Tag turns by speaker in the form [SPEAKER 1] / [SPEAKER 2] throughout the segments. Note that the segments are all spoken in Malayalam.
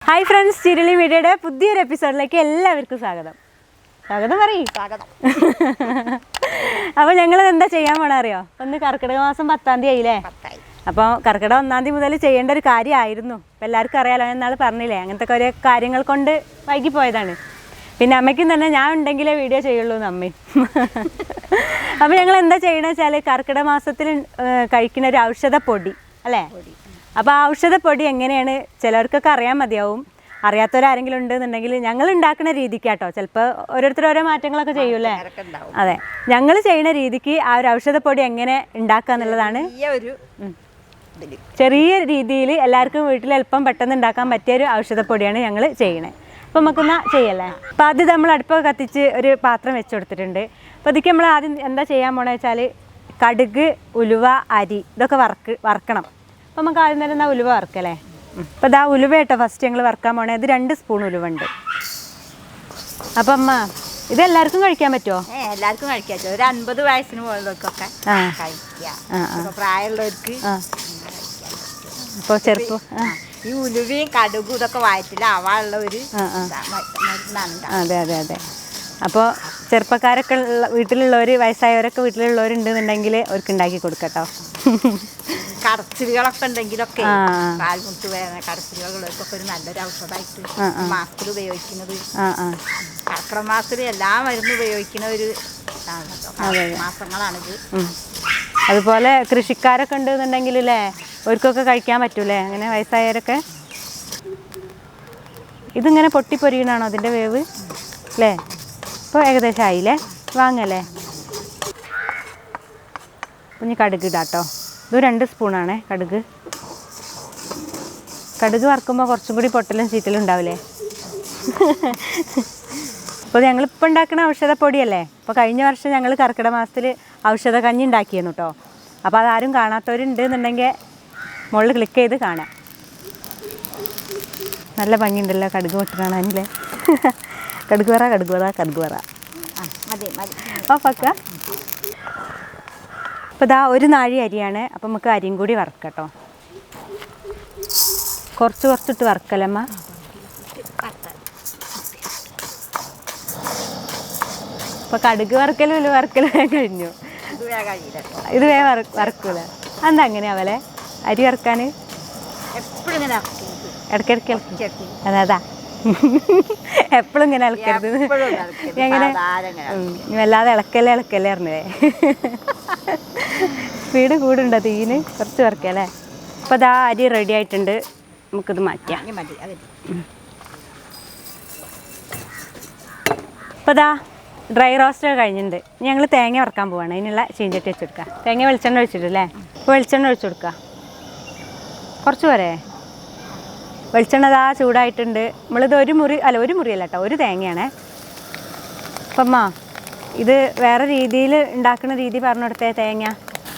[SPEAKER 1] ഹായ് ഫ്രണ്ട്സ്, ചിരുളി വീഡിയോയുടെ പുതിയൊരു എപ്പിസോഡിലേക്ക് എല്ലാവർക്കും സ്വാഗതം. സ്വാഗതം പറയും. അപ്പോൾ ഞങ്ങൾ എന്താ ചെയ്യാൻ പോണ അറിയോ? ഒന്ന് കർക്കിടക മാസം 10-ാം തീയതി ആയില്ലേ? അപ്പോൾ കർക്കിടക 1-ാം തീയതി മുതൽ ചെയ്യേണ്ട ഒരു കാര്യമായിരുന്നു. അപ്പോൾ എല്ലാവർക്കും അറിയാലോ, എന്നാൾ പറഞ്ഞില്ലേ, അങ്ങനത്തെ കുറേ കാര്യങ്ങൾ കൊണ്ട് വൈകിപ്പോയതാണ്. പിന്നെ അമ്മയ്ക്കും തന്നെ ഞാൻ ഉണ്ടെങ്കിലേ വീഡിയോ ചെയ്യുള്ളൂ എന്ന് അമ്മയും. അപ്പോൾ ഞങ്ങൾ എന്താ ചെയ്യണമെന്ന് വെച്ചാൽ കർക്കിടക മാസത്തിൽ കഴിക്കുന്ന ഒരു ഔഷധപ്പൊടി അല്ലേ? അപ്പോൾ ആ ഔഷധപ്പൊടി എങ്ങനെയാണ് ചിലർക്കൊക്കെ അറിയാൻ മതിയാവും. അറിയാത്തവരാരെങ്കിലും ഉണ്ടെന്നുണ്ടെങ്കിൽ ഞങ്ങൾ ഉണ്ടാക്കുന്ന രീതിക്ക് കേട്ടോ. ചിലപ്പോൾ ഓരോരുത്തർ ഓരോ മാറ്റങ്ങളൊക്കെ ചെയ്യൂലേ? അതെ, ഞങ്ങൾ ചെയ്യുന്ന രീതിക്ക് ആ ഒരു ഔഷധപ്പൊടി എങ്ങനെ ഉണ്ടാക്കുക എന്നുള്ളതാണ് ചെറിയ രീതിയിൽ എല്ലാവർക്കും വീട്ടിൽ എളുപ്പം പെട്ടെന്ന് ഉണ്ടാക്കാൻ പറ്റിയൊരു ഔഷധപ്പൊടിയാണ് ഞങ്ങൾ ചെയ്യണേ. അപ്പോൾ നമുക്കൊന്ന് ചെയ്യല്ലേ? അപ്പോൾ ആദ്യം നമ്മൾ അടുപ്പൊക്കെ കത്തിച്ച് ഒരു പാത്രം വെച്ച് കൊടുത്തിട്ടുണ്ട്. അപ്പോൾ ഇതിക്ക് നമ്മൾ ആദ്യം എന്താ ചെയ്യാൻ പോണെന്ന് വെച്ചാൽ കടുക്, ഉലുവ, അരി ഇതൊക്കെ വറക്കണം. അപ്പോൾ നമുക്ക് ആദ്യം തന്നെ ഉലുവ വറുക്കല്ലേ? അപ്പോൾ ഇതാ ഉലുവ കേട്ടോ ഫസ്റ്റ് ഞങ്ങൾ വറുക്കാൻ പോണേ. ഇത് 2 സ്പൂൺ ഉലുവ ഉണ്ട്. അപ്പം അമ്മ ഇത് എല്ലാവർക്കും കഴിക്കാൻ പറ്റുമോ?
[SPEAKER 2] എല്ലാവർക്കും കഴിക്കാം. ഒരു 50 വയസ്സിന് മുകളിലേക്കൊക്കെ കഴിക്കാം. പ്രായമുള്ളവർക്ക്
[SPEAKER 1] അപ്പോൾ ചെറുപ്പം
[SPEAKER 2] ഈ ഉലുവയും കടുകും ഇതൊക്കെ വയറ്റിൽ ആവാനുള്ള ഒരു മരുന്നാണ്.
[SPEAKER 1] അതെ അതെ അതെ. അപ്പോൾ ചെറുപ്പക്കാരൊക്കെ വീട്ടിലുള്ളവർ, വയസ്സായവരൊക്കെ വീട്ടിലുള്ളവരുണ്ടെന്നുണ്ടെങ്കിൽ അവർക്ക് ഉണ്ടാക്കി കൊടുക്കട്ടോ.
[SPEAKER 2] കടച്ചിലുകളൊക്കെ ഉണ്ടെങ്കിലൊക്കെ കാൽമുട്ട് വേദന കടച്ചിലുകൾക്കൊക്കെ ഒരു നല്ലൊരു ഔഷധമായിട്ട് മാസത്തിൽ ഉപയോഗിക്കുന്നത്. കർക്കിടക മാസത്തിൽ എല്ലാ മരുന്നും ഉപയോഗിക്കുന്ന ഒരു മാസങ്ങളാണിത്.
[SPEAKER 1] അതുപോലെ കൃഷിക്കാരൊക്കെ ഉണ്ടെന്നുണ്ടെങ്കിൽ അല്ലേ, അവർക്കൊക്കെ കഴിക്കാൻ പറ്റൂലേ അങ്ങനെ വയസ്സായവരൊക്കെ. ഇതിങ്ങനെ പൊട്ടിപ്പൊരിയണാണോ അതിൻ്റെ വേവ് അല്ലേ? ഇപ്പോൾ ഏകദേശം ആയില്ലേ? വാങ്ങല്ലേ? കുഞ്ഞ് കടുക് ഇടാട്ടോ. ഇത് 2 സ്പൂണാണേ കടുക്. കടുക് വറുക്കുമ്പോൾ കുറച്ചും കൂടി പൊട്ടലും ചീറ്റലും ഉണ്ടാവില്ലേ? അപ്പോൾ ഞങ്ങളിപ്പോൾ ഉണ്ടാക്കുന്ന ഔഷധപ്പൊടിയല്ലേ? അപ്പോൾ കഴിഞ്ഞ വർഷം ഞങ്ങൾ കർക്കിടക മാസത്തിൽ ഔഷധ കഞ്ഞി ഉണ്ടാക്കിയിരുന്നു കേട്ടോ. അപ്പോൾ അതാരും കാണാത്തവരുണ്ട് എന്നുണ്ടെങ്കിൽ മുകളിൽ ക്ലിക്ക് ചെയ്ത് കാണാം. നല്ല ഭംഗിയുണ്ടല്ലോ കടുക് പൊട്ട് കാണാനില്ലേ? കടുക് വറ ഓഫാക്ക. അപ്പോൾ ഇതാ 1 നാഴി അരിയാണ്. അപ്പോൾ നമുക്ക് അരിയും കൂടി വറക്കട്ടോ. കുറച്ചിട്ട് വറക്കലമ്മ. അപ്പോൾ കടുക് വറക്കലും ഉലുവ വറക്കലും കഴിഞ്ഞു. ഇത് വറക്കൂല. എന്താ അങ്ങനെയാവല്ലേ അരി വറക്കാൻ? ഇടയ്ക്കിടയ്ക്ക് അതാ എപ്പോഴും ഇങ്ങനെ ഇളക്കരുത്. എങ്ങനെ വല്ലാതെ ഇളക്കല്ലേ അറിഞ്ഞേ? Speed കൂടുണ്ടോ three? കുറച്ച് വറക്കല്ലേ? അപ്പോൾ അതാ അരി റെഡി ആയിട്ടുണ്ട്. നമുക്കിത് മാറ്റാം. അപ്പോൾ അതാ ഡ്രൈ റോസ്റ്റ് കഴിഞ്ഞിട്ടുണ്ട്. ഞങ്ങൾ തേങ്ങ വറക്കാൻ പോവാണ്. അതിനുള്ള ചീഞ്ചട്ടി വെച്ച് കൊടുക്കുക. തേങ്ങ വെളിച്ചെണ്ണ ഒഴിച്ചിട്ടില്ലേ? അപ്പോൾ വെളിച്ചെണ്ണ ഒഴിച്ചു കൊടുക്കുക. കുറച്ച് പോരെ? വെളിച്ചെണ്ണ ഇതാ ചൂടായിട്ടുണ്ട്. നമ്മളിത് ഒരു മുറിയല്ല കേട്ടോ, 1 തേങ്ങയാണേ. അപ്പം അമ്മ ഇത് വേറെ രീതിയിൽ ഉണ്ടാക്കുന്ന രീതി പറഞ്ഞു കൊടുത്തേ. തേങ്ങ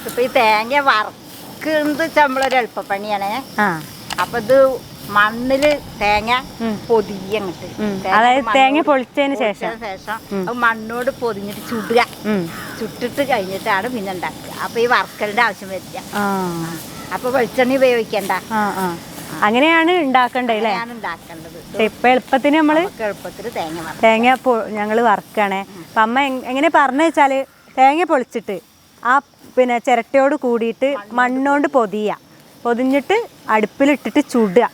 [SPEAKER 2] ഇപ്പം ഈ തേങ്ങ വറക്കുന്നത് നമ്മളൊരു എളുപ്പപ്പണിയാണേ. അപ്പം ഇത് മണ്ണിൽ തേങ്ങ പൊതിയങ്ങട്ട്,
[SPEAKER 1] അതായത് തേങ്ങ പൊളിച്ചതിന് ശേഷം
[SPEAKER 2] മണ്ണോട് പൊതിഞ്ഞിട്ട് ചുട്ടിട്ട് കഴിഞ്ഞിട്ടാണ് പിന്നെ ഉണ്ടാക്കുക. അപ്പം ഈ വറക്കലിൻ്റെ ആവശ്യം വരില്ല. അപ്പം വെളിച്ചെണ്ണ ഉപയോഗിക്കണ്ട.
[SPEAKER 1] അങ്ങനെയാണ് ഉണ്ടാക്കേണ്ടത് അല്ലേ? ഇപ്പം എളുപ്പത്തിന് നമ്മൾ തേങ്ങ ഞങ്ങൾ വറക്കുകയാണേ. അപ്പം അമ്മ എങ്ങനെ പറഞ്ഞു വെച്ചാൽ തേങ്ങ പൊളിച്ചിട്ട് ആ പിന്നെ ചിരട്ടയോട് കൂടിയിട്ട് മണ്ണോണ്ട് പൊതിഞ്ഞിട്ട് അടുപ്പിലിട്ടിട്ട് ചുടുക.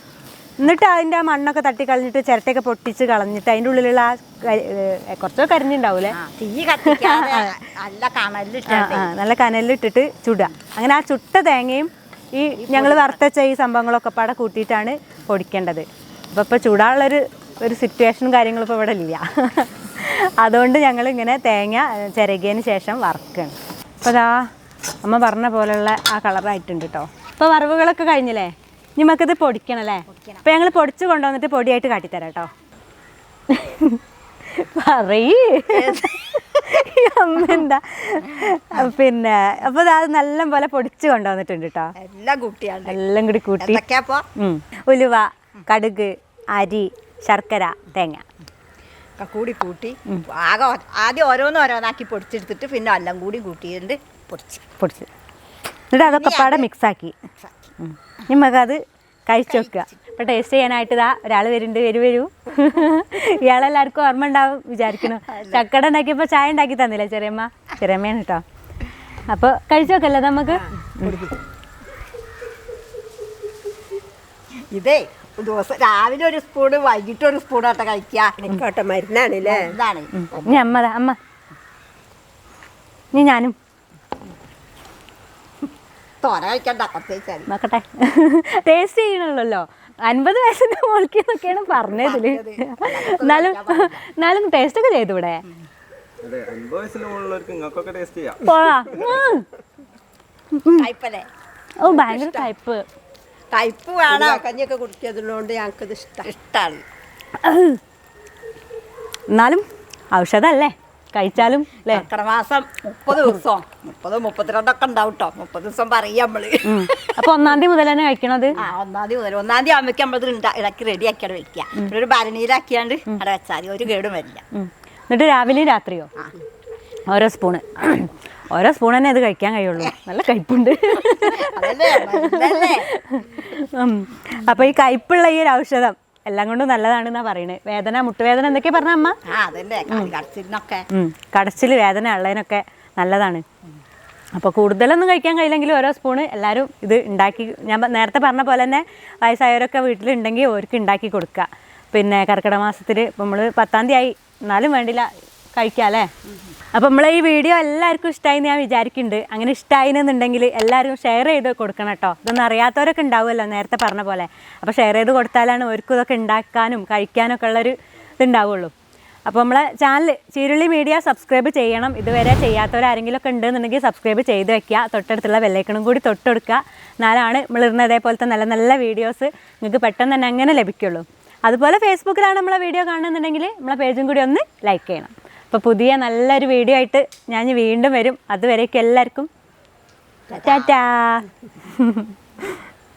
[SPEAKER 1] എന്നിട്ട് അതിൻ്റെ ആ മണ്ണൊക്കെ തട്ടിക്കളഞ്ഞിട്ട് ചിരട്ടയൊക്കെ പൊട്ടിച്ച് കളഞ്ഞിട്ട് അതിൻ്റെ ഉള്ളിലുള്ള ആ കുറച്ചൊക്കെ കരിഞ്ഞുണ്ടാവൂലേ, നല്ല കനലിലിട്ടിട്ട് ചുടുക. അങ്ങനെ ആ ചുട്ട തേങ്ങയും ഈ ഞങ്ങൾ വറുത്തച്ച ഈ സംഭവങ്ങളൊക്കെ പാടെ കൂട്ടിയിട്ടാണ് പൊടിക്കേണ്ടത്. അപ്പോൾ ഇപ്പോൾ ചൂടാനുള്ളൊരു സിറ്റുവേഷനും കാര്യങ്ങളും ഇപ്പോൾ ഇവിടെ ഇല്ല. അതുകൊണ്ട് ഞങ്ങളിങ്ങനെ തേങ്ങ ചിരകിയതിന് ശേഷം വറുക്കുകയാണ്. അപ്പോൾ അതാ അമ്മ പറഞ്ഞ പോലെയുള്ള ആ കളറായിട്ടുണ്ട് കേട്ടോ. ഇപ്പോൾ വറവുകളൊക്കെ കഴിഞ്ഞില്ലേ? ഇനി നമുക്കിത് പൊടിക്കണമല്ലേ? അപ്പോൾ ഞങ്ങൾ പൊടിച്ച് കൊണ്ടുവന്നിട്ട് പൊടിയായിട്ട് കാട്ടിത്തരാം കേട്ടോ. അമ്മ എന്താ പിന്നെ അപ്പോൾ അത് നല്ല പോലെ പൊടിച്ച് കൊണ്ടുവന്നിട്ടുണ്ട് കേട്ടോ. എല്ലാം കൂടി കൂട്ടി ഉലുവ, കടുക്, അരി, ശർക്കര, തേങ്ങ
[SPEAKER 2] കൂടി കൂട്ടി ആദ്യം ഓരോന്നാക്കി പൊടിച്ചെടുത്തിട്ട് പിന്നെ എല്ലാം കൂടി കൂട്ടിയിട്ട് പൊടിച്ച്
[SPEAKER 1] എന്നിട്ട് അതൊക്കെ പാടെ മിക്സാക്കി നമുക്കത് കഴിച്ചു വെക്കുക. ഇപ്പോൾ ടേസ്റ്റ് ചെയ്യാനായിട്ട് ഇതാ ഒരാൾ വരുന്നുണ്ട്. വരൂ ഇയാളെല്ലാവർക്കും ഓർമ്മ ഉണ്ടാവും വിചാരിക്കണം. ചക്കട ഉണ്ടാക്കിയപ്പോൾ ചായ ഉണ്ടാക്കി തന്നില്ലേ ചെറിയമ്മയാണ് കേട്ടോ. അപ്പോൾ കഴിച്ചു നോക്കല്ലേ നമുക്ക്.
[SPEAKER 2] ഇതേ ദിവസം രാവിലെ ഒരു സ്പൂണ് വൈകിട്ട് ഒരു സ്പൂണാട്ടെ കഴിക്കുക. മരുന്നാണല്ലേ. ഇതാണ്
[SPEAKER 1] നീ അമ്മ നീ ഞാനും
[SPEAKER 2] തോര കഴിക്കണ്ട
[SPEAKER 1] നോക്കട്ടെ. ടേസ്റ്റ് ചെയ്യണല്ലോ. 50 വയസ്സിന്റെ മോൾക്ക് എന്നൊക്കെയാണ് പറഞ്ഞതില്. എന്നാലും ടേസ്റ്റ് ഒക്കെ ചെയ്തു ഇവിടെ. ഓ ഭയങ്കര
[SPEAKER 2] ടൈപ്പ് വേണം. കഞ്ഞിയൊക്കെ കുടിക്കുന്നതുകൊണ്ട് ഞങ്ങൾക്കിത് ഇഷ്ടമാണ്.
[SPEAKER 1] എന്നാലും ഔഷധമല്ലേ, കഴിച്ചാലും അല്ലേ.
[SPEAKER 2] മാസം 30 ദിവസം 32 ഉണ്ടാവും കേട്ടോ. 30 ദിവസം പറയും നമ്മള്.
[SPEAKER 1] അപ്പൊ 1-ാം തീയതി മുതൽ തന്നെ കഴിക്കണത്.
[SPEAKER 2] 1-ാം തീയതി മുതൽ 1-ാം തീയതി ആകുമ്പോഴേക്കും നമ്മളത് ഇടയ്ക്ക് റെഡി ആക്കിയാണ് വെക്കുക. ഒരു ഭരണീരാക്കിയാണ്ട് അവിടെ വെച്ചാൽ ഒരു കേടും വരില്ല.
[SPEAKER 1] എന്നിട്ട് രാവിലെയും രാത്രിയോ ഓരോ സ്പൂണ് തന്നെ ഇത് കഴിക്കാൻ കഴിയുള്ളൂ. നല്ല കയ്പുണ്ട്. അപ്പൊ ഈ കയ്പുള്ള ഈ ഒരു ഔഷധം എല്ലാം കൊണ്ടും നല്ലതാണെന്നാ പറയണത്. വേദന, മുട്ടുവേദന എന്തൊക്കെയാ പറഞ്ഞ അമ്മ? കടച്ചിൽ വേദന ഉള്ളതിനൊക്കെ നല്ലതാണ്. അപ്പോൾ കൂടുതലൊന്നും കഴിക്കാൻ കഴിയില്ലെങ്കിലും ഓരോ സ്പൂണ് എല്ലാവരും ഇത് ഉണ്ടാക്കി, ഞാൻ നേരത്തെ പറഞ്ഞ പോലെ തന്നെ വയസ്സായവരൊക്കെ വീട്ടിലുണ്ടെങ്കിൽ അവർക്ക് ഉണ്ടാക്കി കൊടുക്കുക. പിന്നെ കർക്കിടക മാസത്തിൽ ഇപ്പം നമ്മൾ 10-ാം തീയതി ആയി, എന്നാലും വേണ്ടില്ല കഴിക്കാം അല്ലേ. അപ്പം നമ്മളെ ഈ വീഡിയോ എല്ലാവർക്കും ഇഷ്ടമായി ഞാൻ വിചാരിക്കുന്നുണ്ട്. അങ്ങനെ ഇഷ്ടമായിരുന്നുണ്ടെങ്കിൽ എല്ലാവരും ഷെയർ ചെയ്ത് കൊടുക്കണം കേട്ടോ. ഇതൊന്നും അറിയാത്തവരൊക്കെ ഉണ്ടാവുമല്ലോ നേരത്തെ പറഞ്ഞ പോലെ. അപ്പോൾ ഷെയർ ചെയ്ത് കൊടുത്താലാണ് അവർക്കും ഇതൊക്കെ ഉണ്ടാക്കാനും കഴിക്കാനൊക്കെ ഉള്ളൊരു ഇതുണ്ടാവുള്ളൂ. അപ്പോൾ നമ്മളെ ചാനൽ ചീരുള്ളി മീഡിയ സബ്സ്ക്രൈബ് ചെയ്യണം. ഇതുവരെ ചെയ്യാത്തവരാരെങ്കിലും ഒക്കെ ഉണ്ടെന്നുണ്ടെങ്കിൽ സബ്സ്ക്രൈബ് ചെയ്ത് വെക്കുക. തൊട്ടടുത്തുള്ള ബെല്ലൈക്കണും കൂടി തൊട്ടെടുക്കുക. എന്നാലാണ് നമ്മളിരുന്ന അതേപോലത്തെ നല്ല നല്ല വീഡിയോസ് നിങ്ങൾക്ക് പെട്ടെന്ന് തന്നെ അങ്ങനെ ലഭിക്കുള്ളൂ. അതുപോലെ ഫേസ്ബുക്കിലാണ് നമ്മളെ വീഡിയോ കാണുന്നുണ്ടെങ്കിൽ നമ്മളെ പേജും കൂടി ഒന്ന് ലൈക്ക് ചെയ്യണം. അപ്പോൾ പുതിയ നല്ലൊരു വീഡിയോ ആയിട്ട് ഞാൻ വീണ്ടും വരും. അതുവരേക്കും എല്ലാവർക്കും ടാറ്റാ.